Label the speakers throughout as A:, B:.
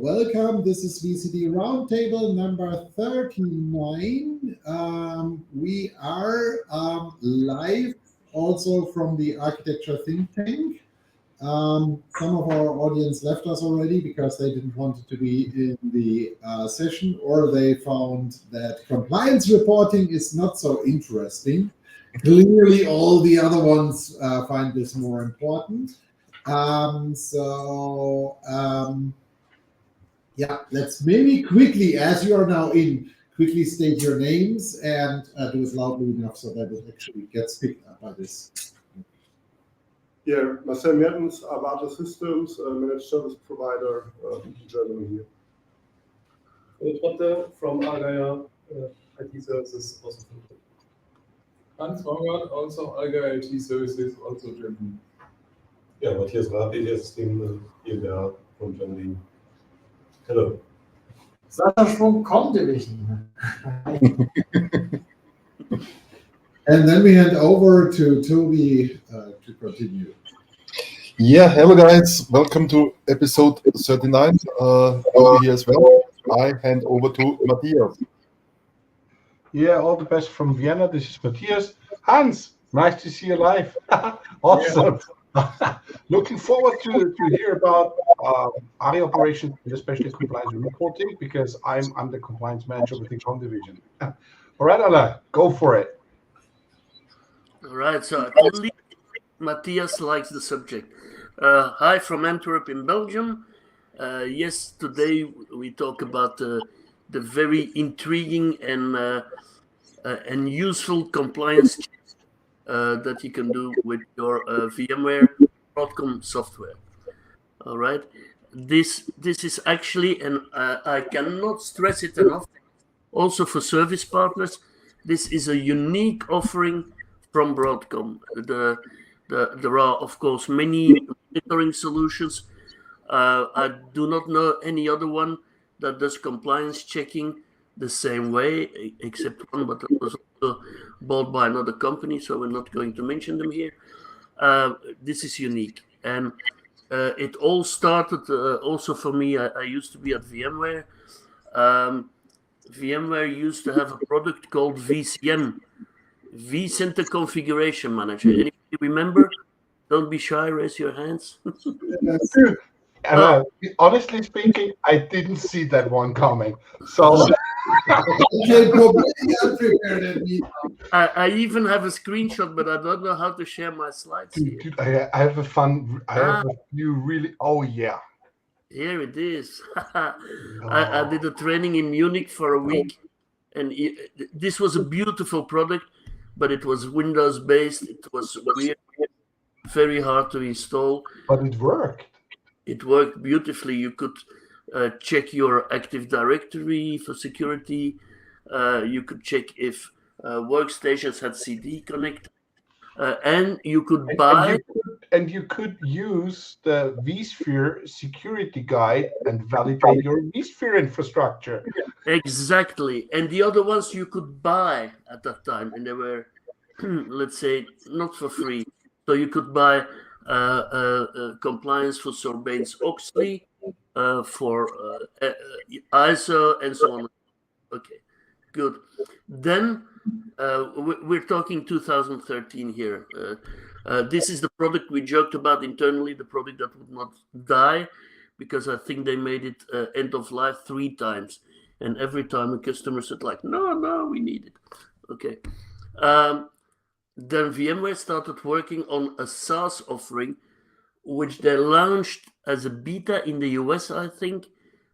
A: Welcome. This is vCD Roundtable number 39. We are live also from the Architecture Think Tank. Some of our audience left us already because they didn't want to be in the session, or they found that compliance reporting is not so interesting. Clearly, all the other ones find this more important. Yeah, let's maybe quickly, as you are now in, quickly state your names and do it loudly enough so that it actually gets picked up by this.
B: Yeah, Marcel Mertens, Avata Systems, managed service provider in Germany here.
C: Trotte from Aria IT Services, also from Germany.
D: Hans Wangert, also Aria IT Services, also Germany.
E: Yeah, Matthias Rath, System GmbH from Germany. Hello.
F: Sascha from Comdivision.
A: And then we hand over to Toby to continue.
G: Yeah, hello guys, welcome to episode 39. Toby here as well. I hand over to Matthias.
H: Yeah, all the best from Vienna. This is Matthias. Hans, nice to see you live. Awesome. Yeah. Looking forward to hear about Aria Operations, and especially compliance reporting, because I'm the compliance manager with the Comdivision. All right, Alain, go for it.
I: All right, so I believe Matthias likes the subject. Hi from Antwerp in Belgium. Yes, today we talk about the very intriguing and useful compliance checks that you can do with your VMware Broadcom software. All right, this is actually, and I cannot stress it enough, also for service partners, this is a unique offering from Broadcom. There are, of course, many monitoring solutions. I do not know any other one that does compliance checking the same way, except one, but it was also bought by another company, so we're not going to mention them here. This is unique. And it all started also for me. I used to be at VMware. VMware used to have a product called VCM, vCenter Configuration Manager. Anybody remember? Don't be shy, raise your hands.
H: Honestly speaking, I didn't see that one coming. So
I: I even have a screenshot, but I don't know how to share my slides here.
H: Dude, I have a fun. I have a few really. Oh yeah.
I: Here it is. I did a training in Munich for a week, and this was a beautiful product, but it was Windows based. It was weird, very hard to install.
H: But it worked.
I: It worked beautifully. You could check your Active Directory for security. You could check if workstations had CD connected. And you could buy...
H: And you could use the vSphere security guide and validate your vSphere infrastructure.
I: Exactly. And the other ones you could buy at that time. And they were, let's say, not for free. So you could buy compliance for Sarbanes-Oxley, for ISO, and so on. Okay, good. Then we're talking 2013 here. This is the product we joked about internally, the product that would not die, because I think they made it end of life 3 times. And every time a customer said like, no, we need it. Okay. Then VMware started working on a SaaS offering, which they launched as a beta in the US, I think,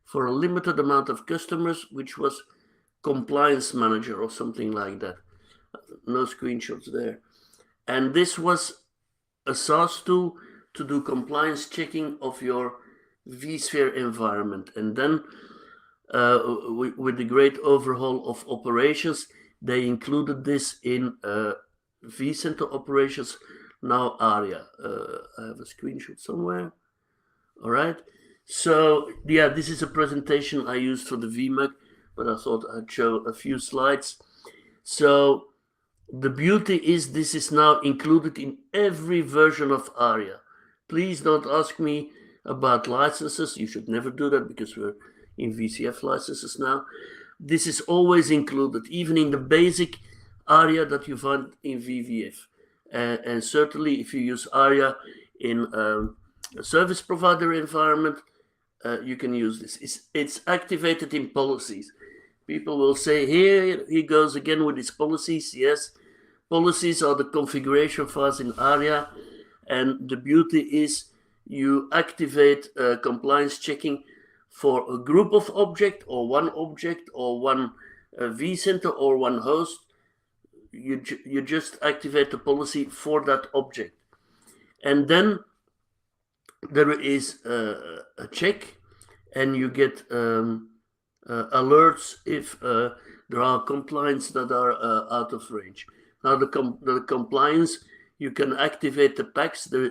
I: for a limited amount of customers, which was Compliance Manager or something like that. No screenshots there. And this was a SaaS tool to do compliance checking of your vSphere environment. And then with the great overhaul of operations, they included this in vCenter Operations, now Aria. I have a screenshot somewhere. All right. So yeah, this is a presentation I used for the VMUG, but I thought I'd show a few slides. So the beauty is this is now included in every version of Aria. Please don't ask me about licenses. You should never do that because we're in VCF licenses now. This is always included, even in the basic Aria that you find in VVF. And certainly if you use Aria in a service provider environment, you can use this. It's activated in policies. People will say, here he goes again with his policies. Yes, policies are the configuration files in Aria. And the beauty is you activate compliance checking for a group of objects or one vCenter or one host. You just activate the policy for that object. And then there is a check, and you get alerts if there are compliance that are out of range. Now the compliance, you can activate the packs. There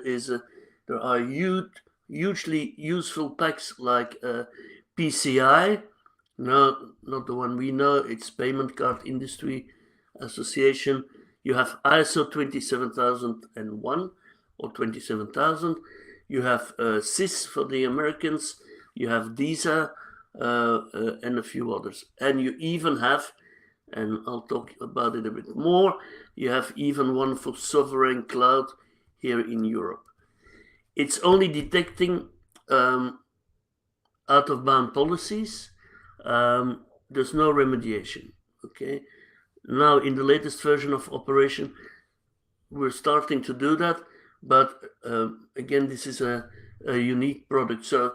I: are hugely useful packs like PCI. No, not the one we know. It's Payment Card Industry Association. You have ISO 27001 or 27000. You have CIS for the Americans. You have DISA and a few others. And you even have, and I'll talk about it a bit more, you have even one for sovereign cloud here in Europe. It's only detecting out-of-bound policies. There's no remediation, okay? Now, in the latest version of Operation, we're starting to do that, but again, this is a unique product. So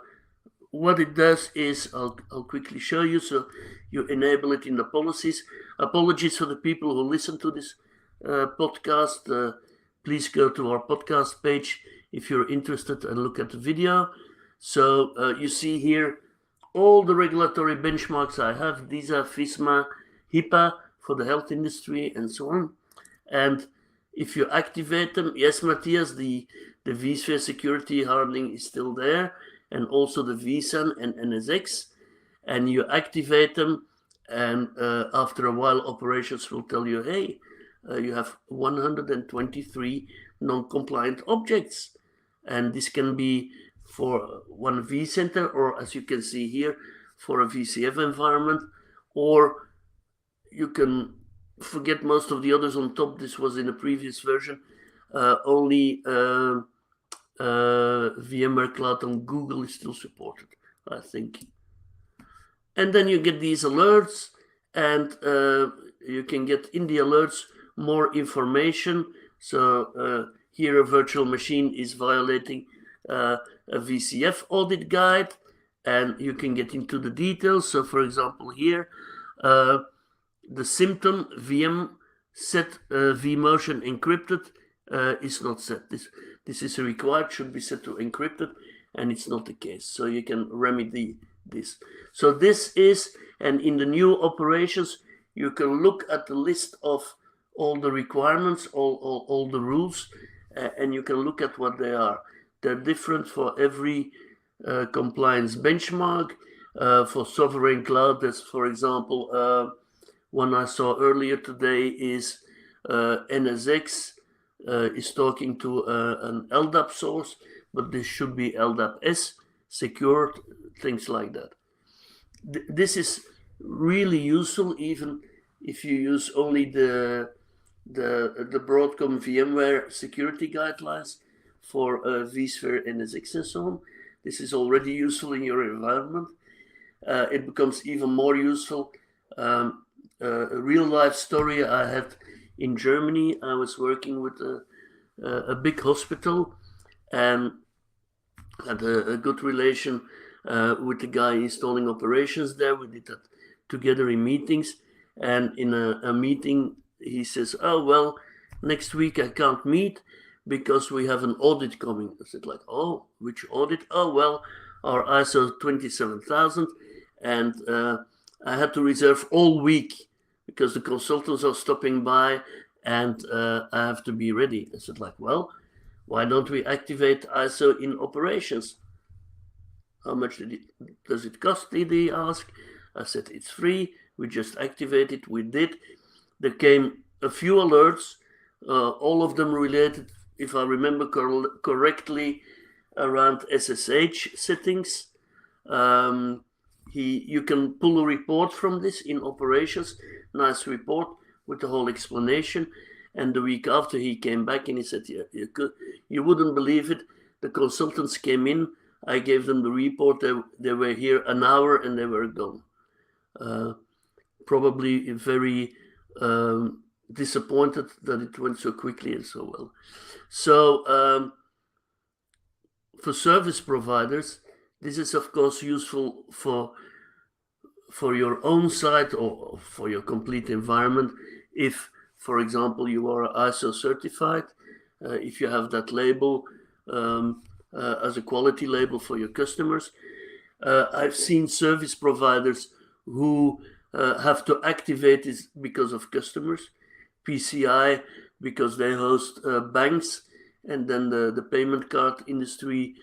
I: what it does is, I'll quickly show you. So you enable it in the policies. Apologies for the people who listen to this podcast. Please go to our podcast page if you're interested and look at the video. So you see here all the regulatory benchmarks I have. These are FISMA, HIPAA for the health industry and so on. And if you activate them, yes, Matthias, the vSphere security hardening is still there, and also the vSAN and NSX, and you activate them, and after a while, operations will tell you, hey, you have 123 non-compliant objects, and this can be for one vCenter, or as you can see here, for a VCF environment, or you can forget most of the others on top. This was in a previous version. Only VMware Cloud on Google is still supported, I think. And then you get these alerts, and you can get in the alerts more information. So here a virtual machine is violating a VCF audit guide, and you can get into the details. So for example here, the symptom VM set vMotion encrypted is not set. This is required, should be set to encrypted, and it's not the case. So you can remedy this. So this is, and in the new operations, you can look at the list of all the requirements, all the rules, and you can look at what they are. They're different for every compliance benchmark. For sovereign cloud, that's, for example, one I saw earlier today is NSX is talking to an LDAP source, but this should be LDAP-S, secured, things like that. This is really useful, even if you use only the Broadcom VMware security guidelines for vSphere, NSX, and so on. This is already useful in your environment. It becomes even more useful. A real-life story I had in Germany. I was working with a big hospital and had a good relation with the guy installing operations there. We did that together in meetings. And in a meeting, he says, oh, well, next week I can't meet because we have an audit coming. I said, like, oh, which audit? Oh, well, our ISO 27000. And I had to reserve all week because the consultants are stopping by and I have to be ready. I said, like, well, why don't we activate ISO in operations? How much does it cost, did he ask? I said, it's free. We just activate it. We did. There came a few alerts, all of them related, if I remember correctly, around SSH settings. You can pull a report from this in operations. Nice report with the whole explanation. And the week after he came back and he said, yeah, you wouldn't believe it. The consultants came in. I gave them the report. They were here an hour and they were gone. Probably very disappointed that it went so quickly and so well. So for service providers, this is of course useful for your own site or for your complete environment. If, for example, you are ISO certified, if you have that label as a quality label for your customers. I've seen service providers who have to activate this because of customers. PCI, because they host banks, and then the payment card industry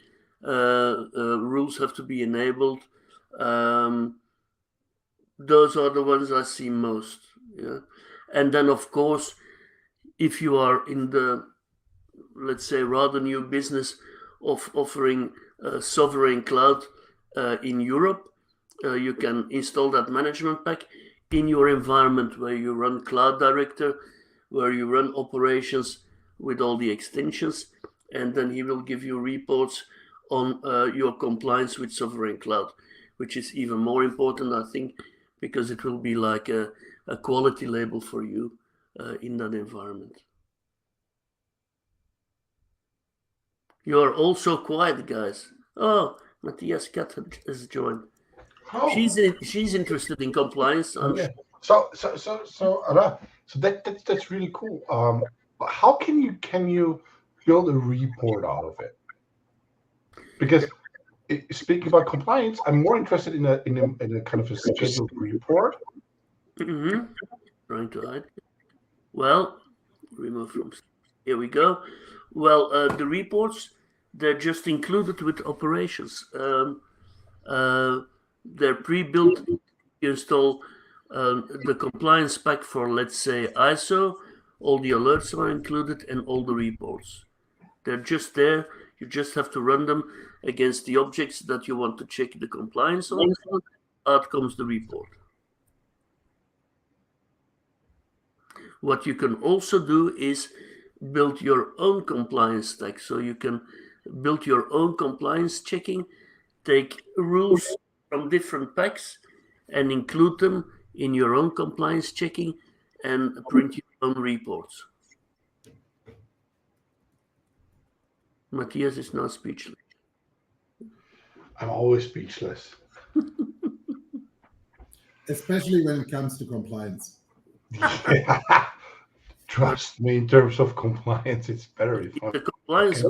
I: rules have to be enabled. Those are the ones I see most. Yeah? And then, of course, if you are in the, let's say, rather new business of offering sovereign cloud in Europe, you can install that management pack in your environment where you run Cloud Director, where you run operations with all the extensions, and then he will give you reports on your compliance with sovereign cloud, which is even more important, I think, because it will be like a quality label for you in that environment. You are also quiet, guys. Oh, Matthias Kat has joined.
H: Oh.
I: She's interested in compliance.
H: Okay. So that's really cool. How can you build a report out of it? Because speaking about compliance, I'm more interested in a kind of a scheduled report.
I: Mm-hmm. Trying to hide. Well, remove from. Here we go. Well, the reports, they're just included with operations. They're pre-built. You install the compliance pack for, let's say, ISO. All the alerts are included and all the reports. They're just there. You just have to run them against the objects that you want to check the compliance on. Out comes the report. What you can also do is build your own compliance stack. So you can build your own compliance checking, take rules from different packs and include them in your own compliance checking and print your own reports. Matthias is now speechless.
H: I'm always speechless.
A: Especially when it comes to compliance.
H: Trust me, in terms of compliance, it's very fun.
I: The compliance.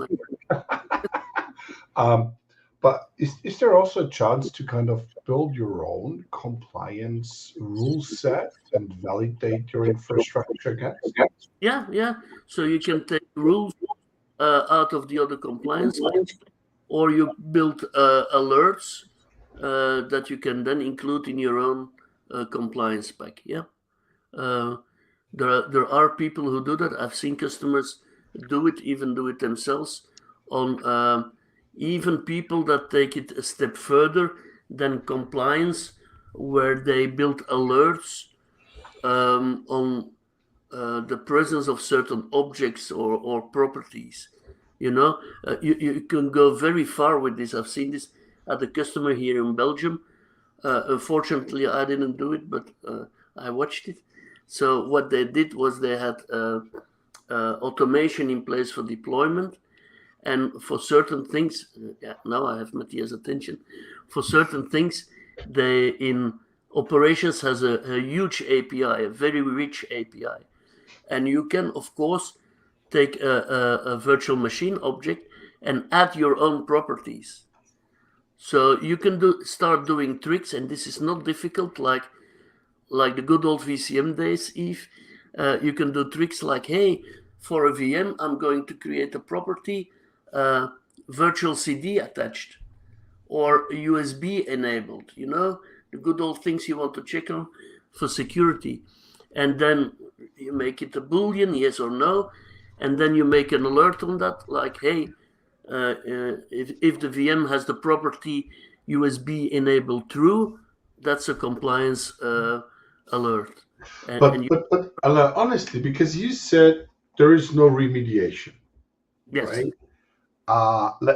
H: But is there also a chance to kind of build your own compliance rule set and validate your infrastructure against?
I: Yeah. So you can take rules out of the other compliance ones, or you build alerts that you can then include in your own compliance pack. Yeah. There are people who do that. I've seen customers do it themselves on even people that take it a step further than compliance, where they build alerts on the presence of certain objects or properties. You can go very far with this. I've seen this at a customer here in Belgium. Unfortunately, I didn't do it, but I watched it. So what they did was they had automation in place for deployment. And for certain things, now I have Matthias' attention. For certain things, they in operations has a huge API, a very rich API. And you can, of course, take a virtual machine object and add your own properties. So you can start doing tricks, and this is not difficult, like the good old VCM days, Yves. You can do tricks like, hey, for a VM, I'm going to create a property, virtual CD attached, or USB enabled, the good old things you want to check on for security. And then you make it a Boolean, yes or no, and then you make an alert on that, like, hey, if the VM has the property USB enabled true, that's a compliance alert.
H: But honestly, because you said there is no remediation,
I: yes,
H: right?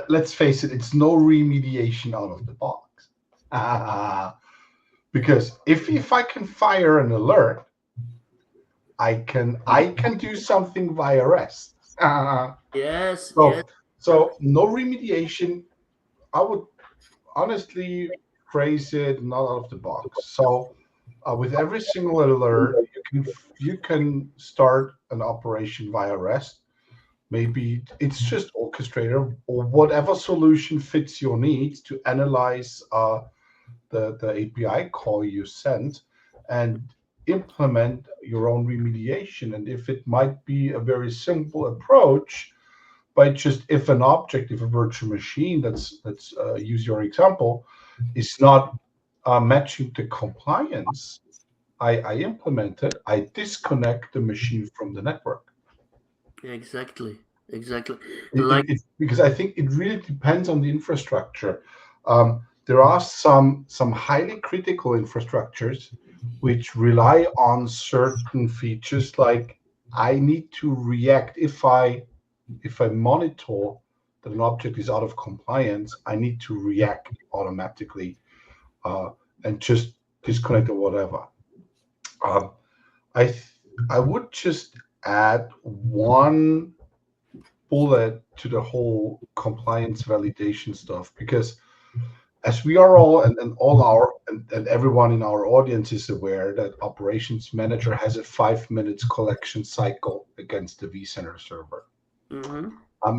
H: Let's face it, it's no remediation out of the box. Because if I can fire an alert, I can do something via REST.
I: yes,
H: So
I: yes.
H: so no remediation. I would honestly phrase it not out of the box. So with every single alert, you can start an operation via REST. Maybe it's just orchestrator or whatever solution fits your needs to analyze the API call you sent and implement your own remediation. And if it might be a very simple approach, by just if an object, if a virtual machine, let's use your example, is not matching the compliance, I implement it, I disconnect the machine from the network.
I: Exactly.
H: Because I think it really depends on the infrastructure. There are some highly critical infrastructures which rely on certain features, like I need to react if I monitor that an object is out of compliance, I need to react automatically and just disconnect or whatever. I would just add one bullet to the whole compliance validation stuff, because as we are all and everyone in our audience is aware that operations manager has a 5 minutes collection cycle against the vCenter server.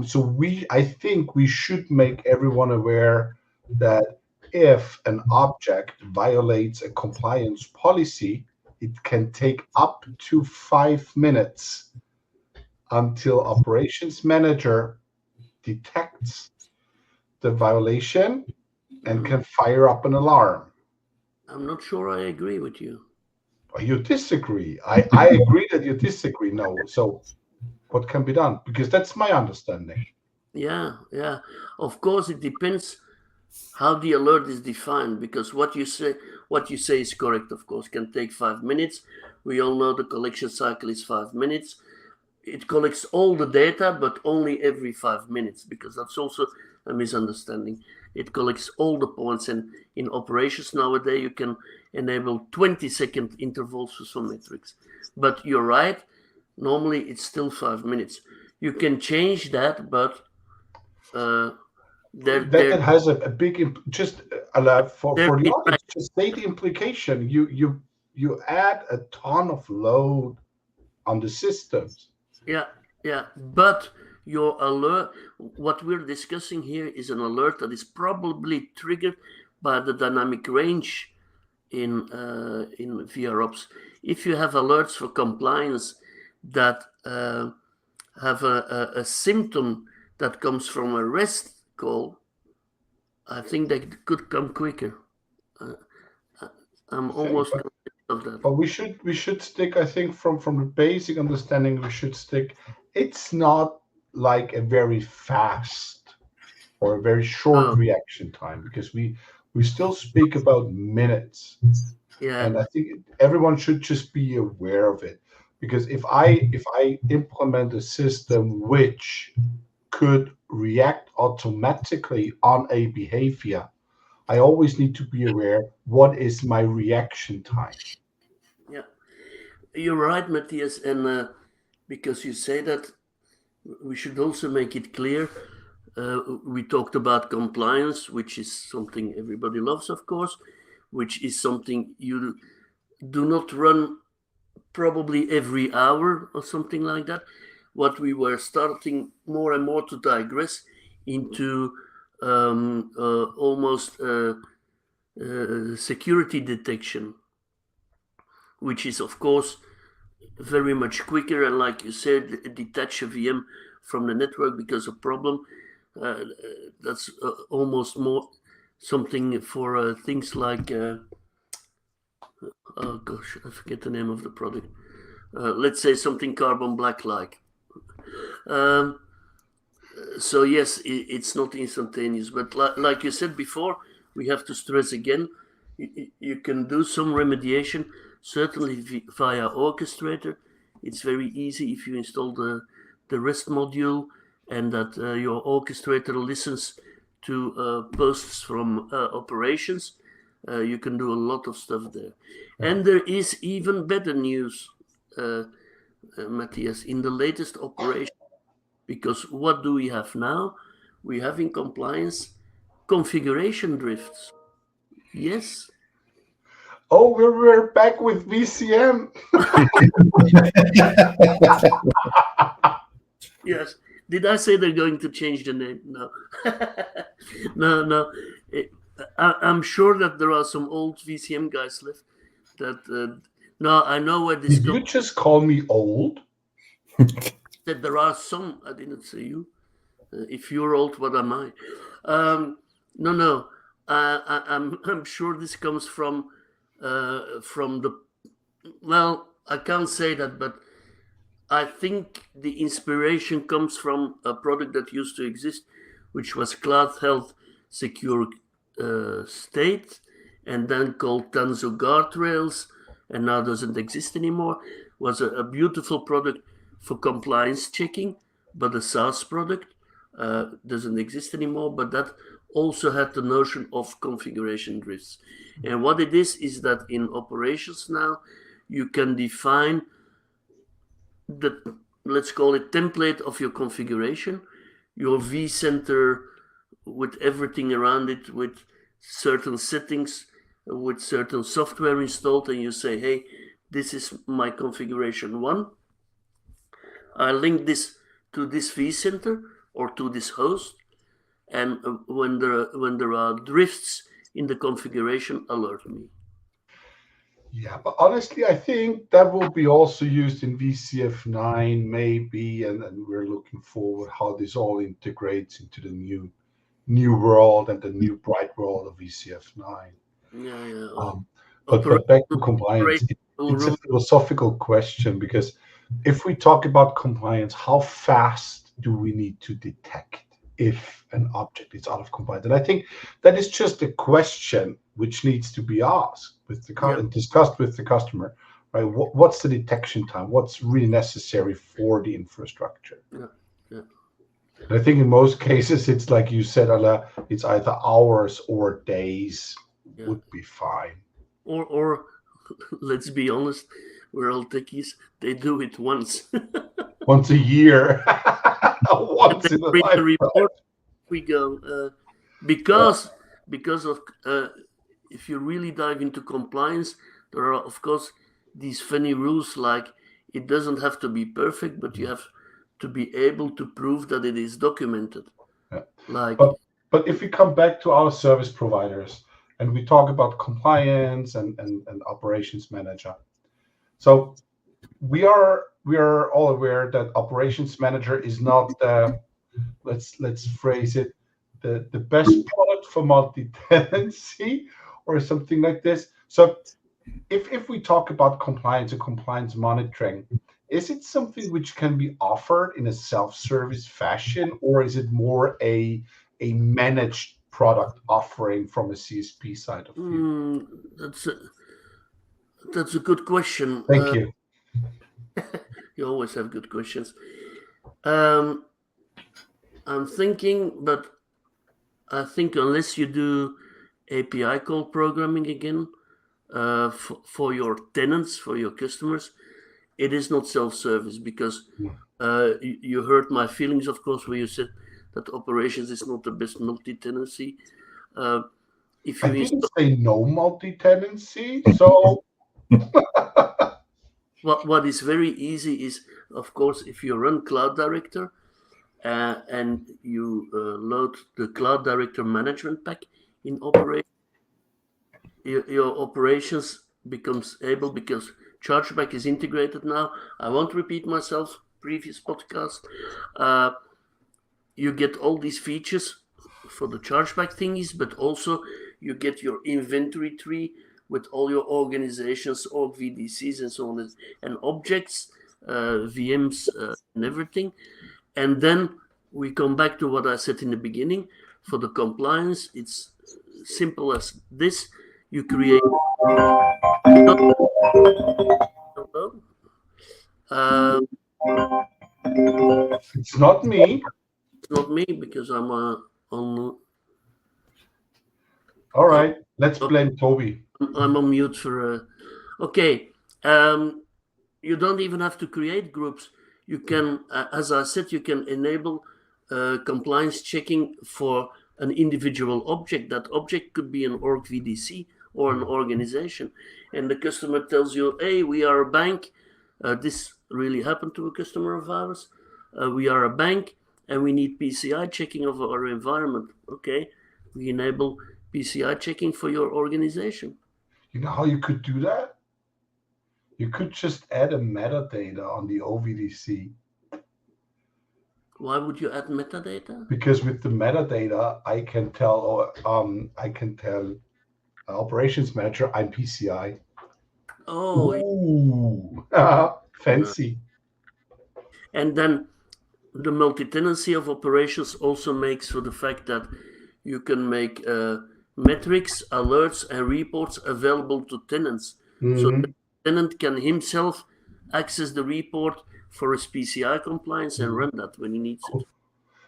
H: So I think we should make everyone aware that if an object violates a compliance policy, it can take up to 5 minutes until operations manager detects the violation and can fire up an alarm.
I: I'm not sure I agree with you.
H: You disagree. I agree that you disagree. No. So what can be done? Because that's my understanding.
I: Yeah. Of course, it depends how the alert is defined, because what you say is correct. Of course, can take 5 minutes. We all know the collection cycle is 5 minutes. It collects all the data, but only every 5 minutes, because that's also a misunderstanding. It collects all the points, and in operations nowadays, you can enable 20-second intervals for some metrics. But you're right, normally it's still 5 minutes. You can change that, but
H: that has a big just for the audience to state the implication. You add a ton of load on the systems.
I: Yeah. But your alert, what we're discussing here, is an alert that is probably triggered by the dynamic range in VROps. If you have alerts for compliance that have a symptom that comes from a REST call, I think that could come quicker. I'm almost convinced of that.
H: But we should stick, I think, from the basic understanding, we should stick. It's not like a very fast or a very short reaction time, because we still speak about minutes.
I: Yeah.
H: And I think everyone should just be aware of it, because if I implement a system which could react automatically on a behavior, I always need to be aware what is my reaction time.
I: Yeah, you're right, Matthias, and because you say that, we should also make it clear. We talked about compliance, which is something everybody loves, of course, which is something you do not run probably every hour or something like that. What we were starting more and more to digress into almost security detection, which is, of course, very much quicker, and like you said, detach a VM from the network because of problem. That's almost more something for things like oh gosh, I forget the name of the product. Let's say something carbon black like. So yes, it's not instantaneous, but like you said before, we have to stress again, you can do some remediation, certainly via Orchestrator. It's very easy if you install the REST module and that your Orchestrator listens to posts from operations. You can do a lot of stuff there. And there is even better news, Matthias, in the latest operation. Because what do we have now? We have in compliance configuration drifts. Yes.
H: Oh, we're back with VCM.
I: Yes. Did I say they're going to change the name? No. No. I'm sure that there are some old VCM guys left. That no, I know where this
H: Did
I: goes.
H: you just call me old?
I: That there are some. I didn't say you. If you're old, what am I? No. I'm sure this comes from the. Well, I can't say that, but I think the inspiration comes from a product that used to exist, which was Cloud Health Secure State, and then called Tanzu Guardrails, and now doesn't exist anymore. Was a beautiful product for compliance checking, but a SaaS product doesn't exist anymore. But that also had the notion of configuration drifts. And what it is that in operations now, you can define the, let's call it, template of your configuration, your vCenter with everything around it, with certain settings, with certain software installed, and you say, hey, this is my configuration 1. I link this to this vCenter or to this host, and when there are drifts in the configuration, alert me.
H: Yeah, but honestly, I think that will be also used in VCF9 maybe, and we're looking forward how this all integrates into the new world and the new bright world of VCF9.
I: Yeah.
H: But back to compliance, it's a philosophical question, because if we talk about compliance, how fast do we need to detect if an object is out of compliance? And I think that is just a question which needs to be asked with and discussed with the customer, right? What's the detection time? What's really necessary for the infrastructure?
I: Yeah.
H: And I think in most cases, it's like you said, Alain, it's either hours or days would be fine.
I: Or let's be honest, we're all techies. They do it once.
H: Once a year. Once in a lifetime.
I: Report, we go because of if you really dive into compliance, there are of course these funny rules, like it doesn't have to be perfect, but you have to be able to prove that it is documented.
H: Yeah.
I: Like,
H: but if we come back to our service providers and we talk about compliance and operations manager, so we are all aware that operations manager is not let's phrase it the best product for multi-tenancy or something like this. So if we talk about compliance and compliance monitoring, is it something which can be offered in a self-service fashion, or is it more a managed product offering from a CSP side of view?
I: That's a good question.
H: Thank you.
I: You always have good questions. I'm thinking, but I think unless you do API call programming again for your tenants, for your customers, it is not self-service, because you hurt my feelings, of course, where you said that operations is not the best multi-tenancy. If you
H: I didn't say no multi-tenancy, so
I: what is very easy is, of course, if you run Cloud Director and you load the Cloud Director management pack in operation, your operations becomes able, because Chargeback is integrated now. I won't repeat myself, previous podcast. You get all these features for the Chargeback thingies, but also you get your inventory tree with all your organizations, org VDCs, and so on, and objects, VMs, and everything. And then we come back to what I said in the beginning. For the compliance, it's simple as this. You create
H: It's not me.
I: it's not me because I'm on.
H: All right, let's blame Toby.
I: I'm on mute for. Okay, you don't even have to create groups. You can, as I said, you can enable compliance checking for an individual object. That object could be an org VDC or an organization, and the customer tells you, "Hey, we are a bank." This really happened to a customer of ours. We are a bank, and we need PCI checking of our environment. Okay, we enable PCI checking for your organization.
H: You know how you could do that? You could just add a metadata on the OVDC.
I: Why would you add metadata?
H: Because with the metadata, I can tell operations manager I'm PCI.
I: Oh,
H: ooh, fancy.
I: And then the multi-tenancy of operations also makes for the fact that you can make metrics, alerts, and reports available to tenants. So the tenant can himself access the report for his PCI compliance and run that when he needs it.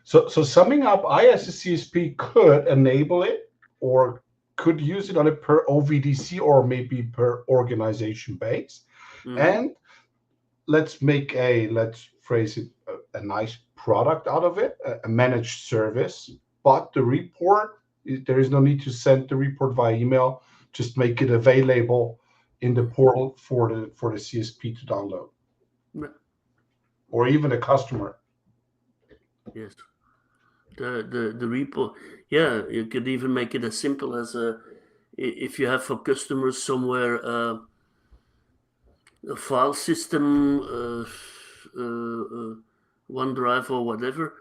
H: So summing up, I as a CSP could enable it or could use it on a per OVDC or maybe per organization base. And let's phrase it a nice product out of it, a managed service. But the report, there is no need to send the report via email. Just make it available in the portal for the CSP to download, or even a customer.
I: Yes, the report. Yeah, you could even make it as simple as if you have for customers somewhere a file system, OneDrive or whatever.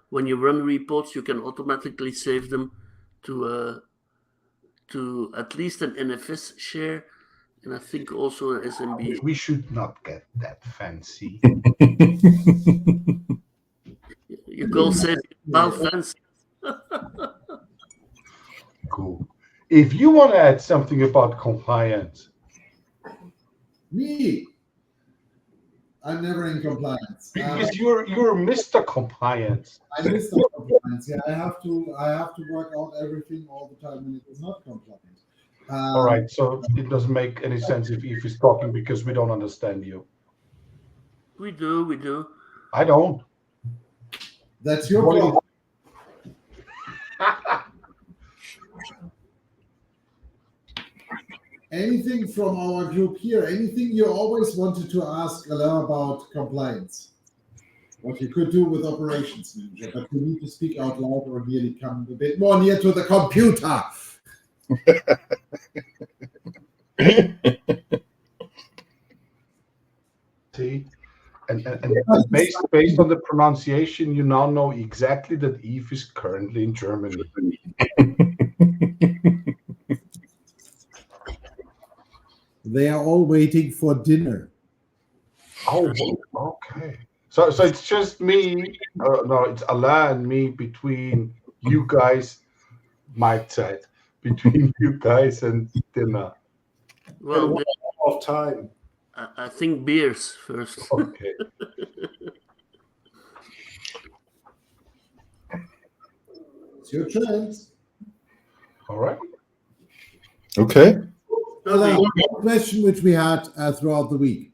I: When you run reports, you can automatically save them to at least an NFS share, and I think also an SMB.
H: We should not get that fancy.
I: You call saving file fancy.
H: Cool. If you want to add something about compliance.
A: Me. I'm never in compliance.
H: Because you're Mr. Compliance.
A: I'm Mr. Compliance. Yeah, I have to work out everything all the time when it is not compliant.
H: All right, so it doesn't make any sense if Eve is talking because we don't understand you.
I: We do.
H: I don't.
A: That's your problem. Anything from our group here? Anything you always wanted to ask Alain about compliance? What you could do with operations manager, but you need to speak out loud or nearly come a bit more near to the computer.
H: See, and based on the pronunciation, you now know exactly that Eve is currently in Germany.
A: They are all waiting for dinner.
H: Oh, okay. So it's just me. No, it's Alain and me between you guys. My side between you guys and dinner.
I: Well,
B: of time.
I: I think beers first.
H: Okay.
A: It's your chance.
H: All right.
G: Okay.
A: One question which we had throughout the week.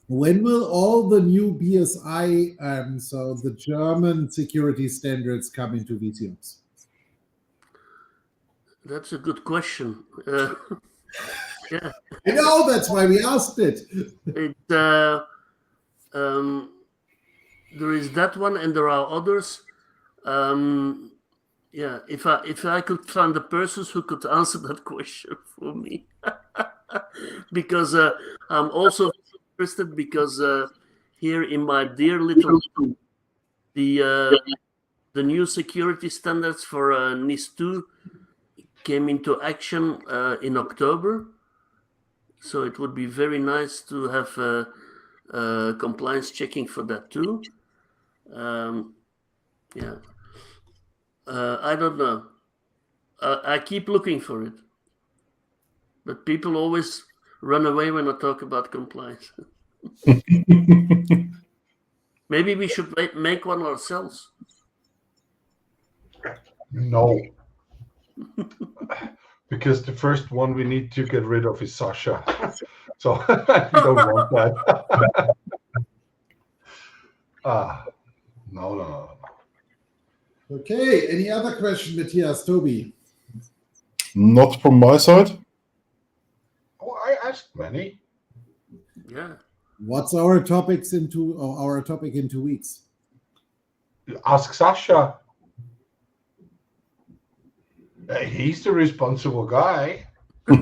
A: When will all the new BSI, so the German security standards, come into VCOps?
I: That's a good question. Yeah.
A: I know, that's why we asked it.
I: There is that one, and there are others. Yeah, if I could find the persons who could answer that question for me, because I'm also interested because here in my dear little the new security standards for NIS2 came into action in October, so it would be very nice to have compliance checking for that too. Yeah. I don't know. I keep looking for it. But people always run away when I talk about compliance. Maybe we should make one ourselves.
H: No. Because the first one we need to get rid of is Sasha. So we don't want that. No.
A: Okay, any other question, Matthias, Toby?
G: Not from my side.
H: Oh, I asked many.
I: Yeah.
A: What's our topic in 2 weeks?
H: Ask Sasha. He's the responsible guy.
F: We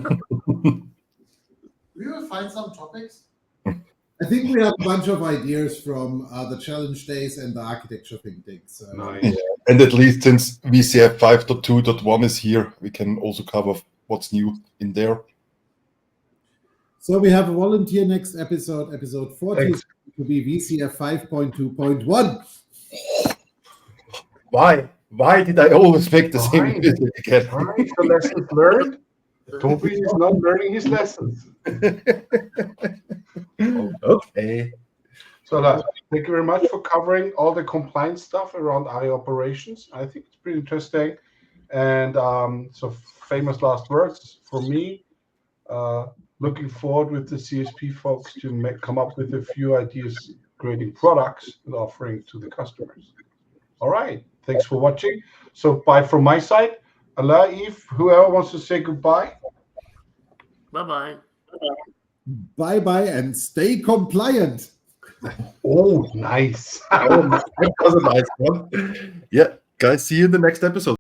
F: will find some topics.
A: I think we have a bunch of ideas from the challenge days and the architecture think tank. So.
H: Nice.
G: And at least since VCF 5.2.1 is here, we can also cover what's new in there.
A: So we have a volunteer next episode 40,
H: Thanks.
A: to be VCF 5.2.1.
G: Why did I always make the same
H: Fine.
G: mistake again?
H: Right, so lessons learned. Toby is not learning his lessons.
G: Okay.
H: So thank you very much for covering all the compliance stuff around Aria Operations. I think it's pretty interesting. And so famous last words for me. Looking forward with the CSP folks to come up with a few ideas, creating products and offering to the customers. All right. Thanks for watching. So bye from my side. Alain, Yves, whoever wants to say goodbye.
I: Bye-bye.
A: Bye-bye and stay compliant.
H: Oh, nice.
G: That was a nice one. Yeah, guys, see you in the next episode.